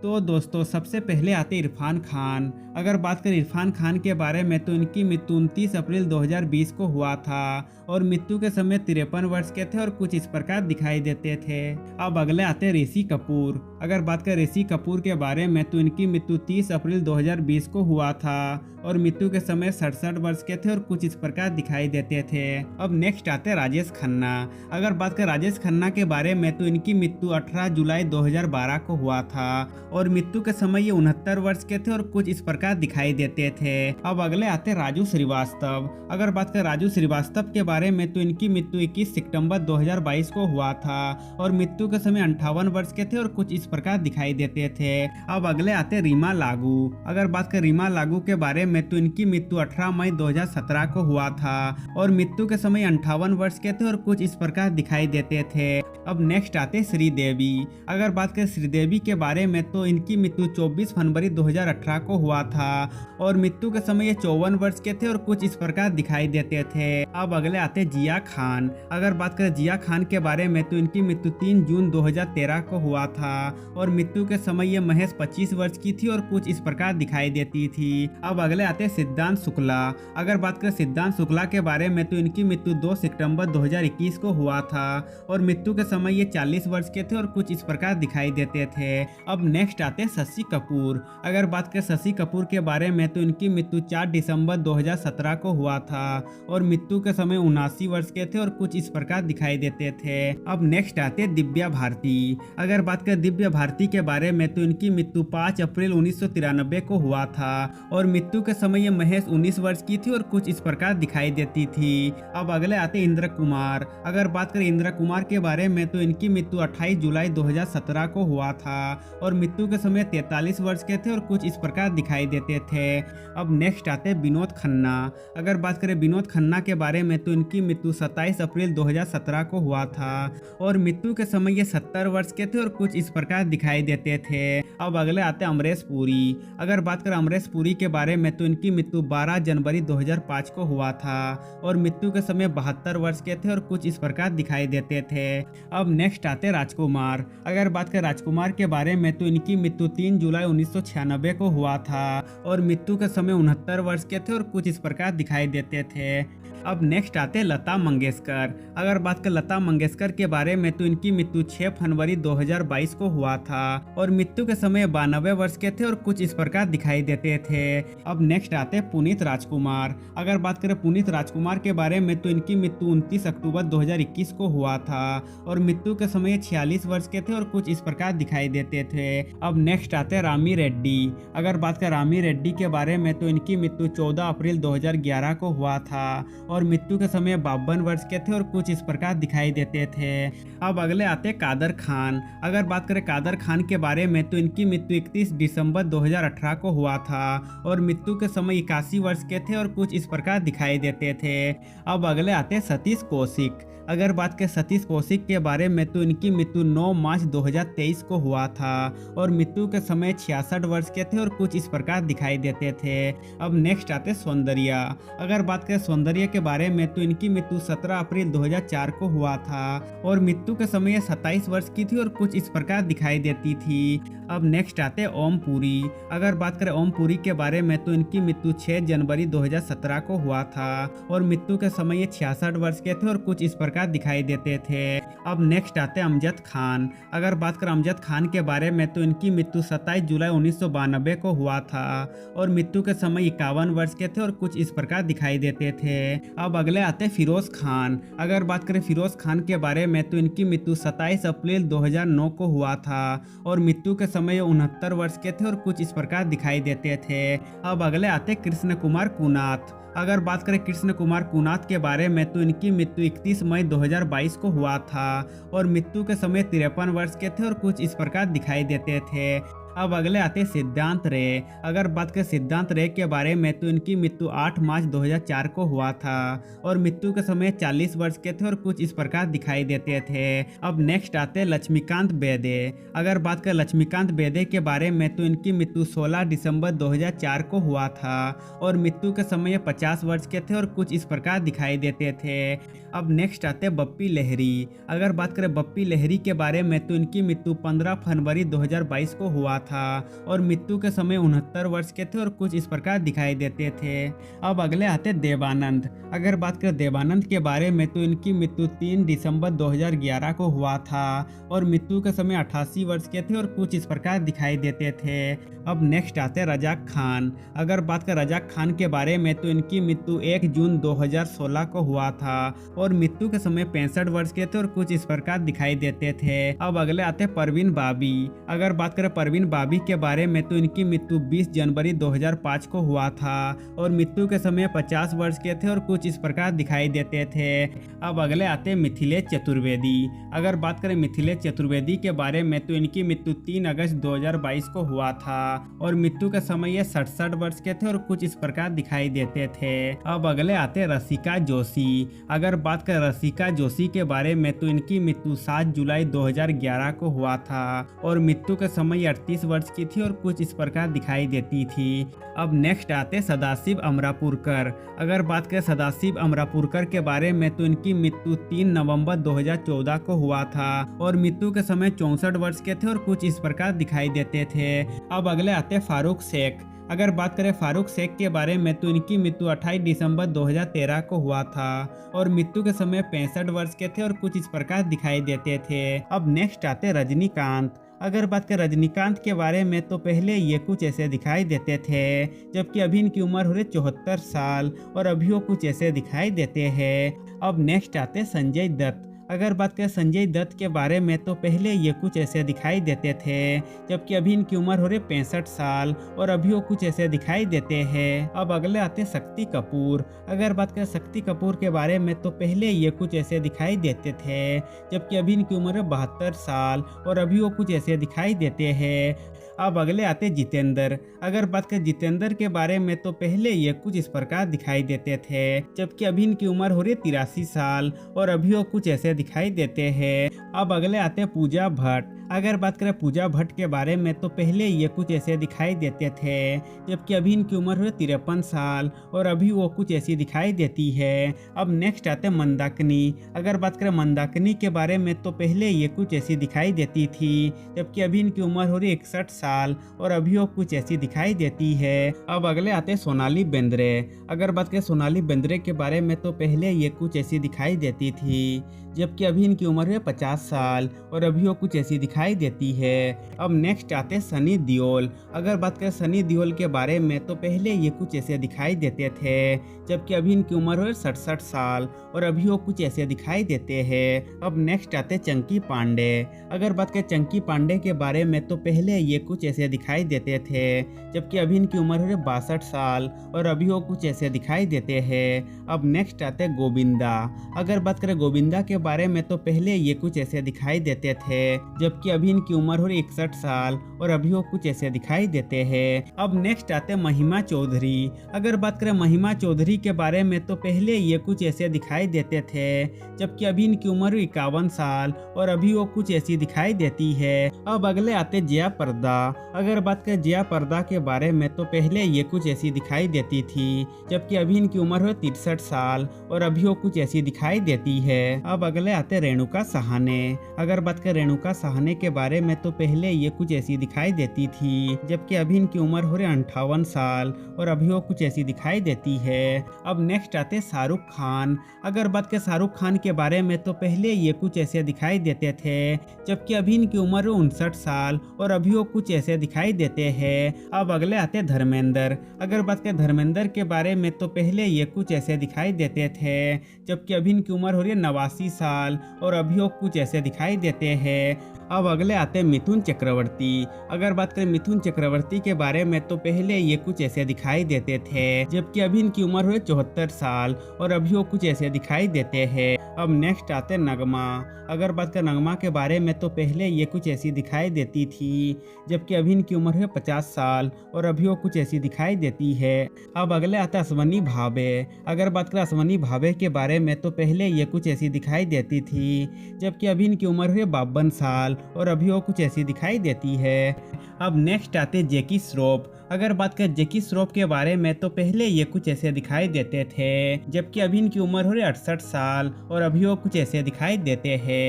तो दोस्तों सबसे पहले आते इरफान खान। अगर बात करें इरफान खान के बारे में तो इनकी मृत्यु 29 अप्रैल 2020 को हुआ था और मृत्यु के समय 53 वर्ष के थे और कुछ इस प्रकार दिखाई देते थे। अब अगले आते ऋषि कपूर। अगर बात करें ऋषि कपूर के बारे में तो इनकी मृत्यु 30 अप्रैल 2020 को हुआ था और मृत्यु के समय 67 वर्ष के थे और कुछ इस प्रकार दिखाई देते थे। अब नेक्स्ट आते राजेश खन्ना। अगर बात करें राजेश खन्ना के बारे में तो इनकी मृत्यु 18 जुलाई 2012 को हुआ था और मृत्यु के समय ये 69 वर्ष के थे और कुछ इस प्रकार दिखाई देते थे। अब अगले आते राजू श्रीवास्तव। अगर बात करें राजू श्रीवास्तव के बारे में तो इनकी मृत्यु 21 सितंबर 2022 को हुआ था और मृत्यु के समय 58 वर्ष के थे और कुछ इस प्रकार दिखाई देते थे। अब अगले आते रीमा लागू। अगर बात करें रीमा लागू के बारे में तो इनकी मृत्यु 18 मई 2017 को हुआ था और मृत्यु के समय 58 वर्ष के थे और कुछ इस प्रकार दिखाई देते थे। अब नेक्स्ट आते श्रीदेवी। अगर बात करें श्रीदेवी के बारे में तो इनकी मृत्यु 24 फरवरी 2018 को हुआ था और मृत्यु के समय ये 54 वर्ष के थे और कुछ इस प्रकार दिखाई देते थे। अब अगले आते जिया खान। अगर बात करें जिया खान के बारे में तो इनकी मृत्यु 3 जून 2013 को हुआ था और मृत्यु के समय ये महज 25 वर्ष की थी और कुछ इस प्रकार दिखाई देती थी। अब अगले आते सिद्धांत शुक्ला। अगर बात करें सिद्धांत शुक्ला के बारे में तो इनकी मृत्यु 2 सितंबर 2021 को हुआ था और मृत्यु के समय ये 40 वर्ष के थे और कुछ इस प्रकार दिखाई देते थे। अब नेक्स्ट आते शशि कपूर। अगर बात करें शशि कपूर के बारे में तो इनकी मृत्यु 4 दिसंबर 2017 को हुआ था और मृत्यु के समय 79 वर्ष के थे और कुछ इस प्रकार दिखाई देते थे। अब नेक्स्ट आते दिव्या भारती। अगर बात करें दिव्या भारती के बारे में तो इनकी मृत्यु 5 अप्रैल 1993 को हुआ था और मृत्यु के समय ये महज 19 वर्ष की थी और कुछ इस प्रकार दिखाई देती थी। अब अगले आते इंद्र कुमार। अगर बात करें इंद्र कुमार के बारे में तो इनकी मृत्यु 28 जुलाई 2017 को हुआ था और मृत्यु के समय 43 वर्ष के थे और कुछ इस प्रकार दिखाई देते थे। अब नेक्स्ट आते विनोद खन्ना। अगर बात करें विनोद खन्ना के बारे में तो इनकी मृत्यु 27 अप्रैल 2017 को हुआ था और मृत्यु के समय ये 70 वर्ष के थे और कुछ इस प्रकार दिखाई देते थे। अब अगले आते अमरीश पुरी। अगर बात करें अमरीश पुरी के बारे में तो इनकी मृत्यु 12 जनवरी 2005 को हुआ था और मृत्यु के समय 72 वर्ष के थे और कुछ इस प्रकार दिखाई देते थे। अब नेक्स्ट आते राजकुमार। अगर बात करें राजकुमार के बारे में तो इनकी मृत्यु 3 जुलाई 1996 को हुआ था और मृत्यु के समय 69 वर्ष के थे और कुछ इस प्रकार दिखाई देते थे। अब नेक्स्ट आते लता मंगेशकर। अगर बात करें लता मंगेशकर के बारे में तो इनकी मृत्यु 6 फरवरी 2022 को हुआ था और मृत्यु के समय 92 वर्ष के थे और कुछ इस प्रकार दिखाई देते थे। अब नेक्स्ट आते पुनीत राजकुमार। अगर बात करें पुनीत राजकुमार के बारे में तो इनकी मृत्यु 29 अक्टूबर 2021 को हुआ था और मृत्यु के समय 46 वर्ष के थे और कुछ इस प्रकार दिखाई देते थे। अब नेक्स्ट आते रामी रेड्डी। अगर बात करें रामी रेड्डी के बारे में तो इनकी मृत्यु 14 अप्रैल 2011 को हुआ था और मृत्यु के समय 52 वर्ष के थे और कुछ इस प्रकार दिखाई देते थे। अब अगले आते कादर खान। अगर बात करें कादर खान के बारे में तो इनकी मृत्यु 31 दिसंबर 2018 को हुआ था और मृत्यु के समय 81 वर्ष के थे और कुछ इस प्रकार दिखाई देते थे। अब अगले आते सतीश कौशिक। अगर बात करें सतीश कौशिक के बारे में तो इनकी मृत्यु 9 मार्च 2023 को हुआ था और मृत्यु के समय 66 वर्ष के थे और कुछ इस प्रकार दिखाई देते थे। अब नेक्स्ट आते सौंदर्या। अगर बात करें सौंदर्या के बारे में तो इनकी मृत्यु 17 अप्रैल 2004 को हुआ था और मृत्यु के समय 27 वर्ष की थी और कुछ इस प्रकार दिखाई देती थी। अब नेक्स्ट आते ओम पुरी। अगर बात करें ओम पुरी के बारे में तो इनकी मृत्यु 6 जनवरी 2017 को हुआ था और मृत्यु के समय 66 वर्ष के थे और कुछ इस प्रकार दिखाई देते थे। अब नेक्स्ट आते अमजद खान। अगर बात करें अमजद खान के बारे में तो इनकी मृत्यु 27 जुलाई 1992 को हुआ था और मृत्यु के समय 51 वर्ष के थे और कुछ इस प्रकार दिखाई देते थे। अब अगले आते फिरोज खान। अगर बात करें फिरोज खान के बारे में तो इनकी मृत्यु 27 अप्रैल 2009 को हुआ था और मृत्यु के समय 69 वर्ष के थे और कुछ इस प्रकार दिखाई देते थे। अब अगले आते कृष्ण कुमार कुनाथ। अगर बात करें कृष्ण कुमार कुनाथ के बारे में तो इनकी मृत्यु 31 मई 2022 को हुआ था और मृत्यु के समय 53 वर्ष के थे और कुछ इस प्रकार दिखाई देते थे। अब अगले आते सिद्धांत रे। अगर बात करें सिद्धांत रे के बारे में तो इनकी मृत्यु 8 मार्च 2004 को हुआ था और मृत्यु के समय 40 वर्ष के थे और कुछ इस प्रकार दिखाई देते थे। अब नेक्स्ट आते लक्ष्मीकांत बेदे। अगर बात करें लक्ष्मीकांत बेदे के बारे में तो इनकी मृत्यु 16 दिसंबर 2004 को हुआ था और मृत्यु के समय 50 वर्ष के थे और कुछ इस प्रकार दिखाई देते थे। अब नेक्स्ट आते बप्पी लहरी। अगर बात करें बप्पी लहरी के बारे में तो इनकी मृत्यु 15 फरवरी 2022 को हुआ था और मृत्यु के समय 69 वर्ष के थे और कुछ इस प्रकार दिखाई देते थे। अब अगले आते देवानंद। अगर बात करें देवानंद के बारे में तो इनकी मृत्यु 3 दिसंबर 2011 को हुआ था और मृत्यु के समय 88 वर्ष के थे और कुछ इस प्रकार दिखाई देते थे। अब नेक्स्ट आते रजाक खान। अगर बात करें रजाक खान के बारे में तो इनकी मृत्यु 1 जून 2016 को हुआ था और मृत्यु के समय 65 वर्ष के थे और कुछ इस प्रकार दिखाई देते थे। अब अगले आते परवीन बाबी। अगर बात करें परवीन बाबी के बारे में तो इनकी मृत्यु 20 जनवरी 2005 को हुआ था और मृत्यु के समय 50 वर्ष के थे और कुछ इस प्रकार दिखाई देते थे। अब अगले आते मिथिलेश चतुर्वेदी। अगर बात करें मिथिलेश चतुर्वेदी के बारे में तो इनकी मृत्यु 3 अगस्त 2022 को हुआ था और मृत्यु के समय ये 67 वर्ष के थे और कुछ इस प्रकार दिखाई देते थे। अब अगले आते रसिका जोशी। अगर बात करें रसिका जोशी के बारे में तो इनकी मृत्यु 7 जुलाई 2011 को हुआ था और मृत्यु के समय 38 वर्ष की थी और कुछ इस प्रकार दिखाई देती थी। अब नेक्स्ट आते सदाशिव अमरापुरकर। अगर बात करें सदाशिव अमरापुरकर के बारे में तो इनकी मृत्यु 3 नवंबर 2014 को हुआ था और मृत्यु के समय 64 वर्ष के थे और कुछ इस प्रकार दिखाई देते थे। अब अगले आते फारूक शेख। अगर बात करें फारूक शेख के बारे में तो इनकी मृत्यु 28 दिसंबर 2013 को हुआ था और मृत्यु के समय 65 वर्ष के थे और कुछ इस प्रकार दिखाई देते थे। अब नेक्स्ट आते रजनीकांत। अगर बात करें रजनीकांत के बारे में तो पहले ये कुछ ऐसे दिखाई देते थे जबकि अभी इनकी उम्र हो रही 74 साल और अभी वो कुछ ऐसे दिखाई देते हैं। अब नेक्स्ट आते संजय दत्त। अगर बात करें संजय दत्त के बारे में तो पहले ये कुछ ऐसे दिखाई देते थे जबकि अभी इनकी उम्र हो रही 65 साल और अभी वो कुछ ऐसे दिखाई देते हैं। अब अगले आते शक्ति कपूर। अगर बात करें शक्ति कपूर के बारे में तो पहले ये कुछ ऐसे दिखाई देते थे जबकि अभी इनकी उम्र है 72 साल और अभी वो कुछ ऐसे दिखाई देते हैं। अब अगले आते जितेंद्र। अगर बात करें जितेंद्र के बारे में तो पहले ये कुछ इस प्रकार दिखाई देते थे जबकि अभी इनकी उम्र हो रही 83 साल और अभी वो कुछ ऐसे दिखाई देते हैं। अब अगले आते पूजा भट्ट। अगर बात करें पूजा भट्ट के बारे में तो पहले ये कुछ ऐसे दिखाई देते थे जबकि अभी इनकी उम्र हुई 53 साल और अभी वो कुछ ऐसी दिखाई देती है। अब नेक्स्ट आते मंदाकिनी। अगर बात करें मंदाकिनी के बारे में तो पहले ये कुछ ऐसी दिखाई देती थी जबकि अभी इनकी उम्र हो रही 61 साल और अभी वो कुछ ऐसी दिखाई देती है। अब अगले आते सोनाली बेंद्रे। अगर बात करें सोनाली बेंद्रे के बारे में तो पहले ये कुछ ऐसी दिखाई देती थी जबकि अभी इनकी उम्र है 50 साल और अभी वो कुछ ऐसी दिखाई देती है। अब नेक्स्ट आते सनी देओल। अगर बात करें सनी देओल के बारे में तो पहले ये कुछ ऐसे दिखाई देते थे जबकि अभी इनकी उम्र है 67 साल और अभी वो कुछ ऐसे दिखाई देते हैं। अब नेक्स्ट आते चंकी पांडे। अगर बात करें चंकी पांडे के बारे में तो पहले ये कुछ ऐसे दिखाई देते थे जबकि अभी इनकी उम्र है 62 साल और अभी वो कुछ ऐसे दिखाई देते हैं। अब नेक्स्ट आते गोविंदा। अगर बात करें गोविंदा के बारे में तो पहले ये कुछ ऐसे दिखाई देते थे जबकि अभी इनकी उम्र हो रही 61 साल और अभी वो कुछ ऐसे दिखाई देते हैं। अब नेक्स्ट आते महिमा चौधरी। अगर बात करें महिमा चौधरी के बारे में तो पहले ये कुछ ऐसे दिखाई देते थे जबकि अभी इनकी उम्र 51 साल और अभी वो कुछ ऐसी दिखाई देती है। अब अगले आते जया प्रदा। अगर बात करें जया प्रदा के बारे में तो पहले ये कुछ ऐसी दिखाई देती थी जबकि अभी इनकी उम्र है 63 साल और अभी वो कुछ ऐसी दिखाई देती है। अब अगले आते रेणुका सहाने। अगर बात करें रेणुका सहाने के बारे में तो पहले ये कुछ ऐसी दिखाई देती थी जबकि अभी इनकी उम्र हो रही 58 साल और अभी वो कुछ ऐसी दिखाई देती है। अब नेक्स्ट आते शाहरुख खान। अगर बात करें शाहरुख खान के बारे में तो पहले ये कुछ ऐसे दिखाई देते थे जबकि अभी इनकी उम्र 59 साल और अभी वो कुछ ऐसे दिखाई देते हैं। अब अगले आते धर्मेंद्र। अगर बात करें धर्मेंद्र के बारे में तो पहले ये कुछ ऐसे दिखाई देते थे जबकि अभी इनकी उम्र हो रही है 89 साल और अभी वो कुछ ऐसे दिखाई देते हैं। अब अगले आते हैं मिथुन चक्रवर्ती। अगर बात करें मिथुन चक्रवर्ती के बारे में तो पहले ये कुछ ऐसे दिखाई देते थे जबकि अभी इनकी उम्र हुई 74 साल और अभी वो कुछ ऐसे दिखाई देते हैं। अब नेक्स्ट आते हैं नगमा। अगर बात करें नगमा के बारे में तो पहले ये कुछ ऐसी दिखाई देती थी जबकि अभी इनकी उम्र है 50 साल और अभी वो कुछ ऐसी दिखाई देती है। अब अगले आता है अश्वनी भावे। अगर बात करें अश्वनी भावे के बारे में तो पहले ये कुछ ऐसी दिखाई देती थी जबकि अभी इनकी उम्र है 52 साल और अभी वो कुछ ऐसी दिखाई देती है। अब नेक्स्ट आते जैकी श्रॉफ। अगर बात करें जैकी श्रॉफ के बारे में तो पहले ये कुछ ऐसे दिखाई देते थे जबकि अभी इनकी उम्र हो रही 68 साल और अभी वो कुछ ऐसे दिखाई देते हैं।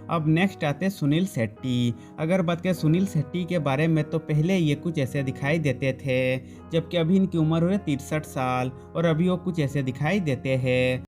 अब नेक्स्ट आते हैं सुनील शेट्टी। अगर बात करें सुनील शेट्टी के बारे में तो पहले ये कुछ ऐसे दिखाई देते थे, जबकि अभी इनकी उम्र हो रही है 63 साल और अभी वो कुछ ऐसे दिखाई देते हैं।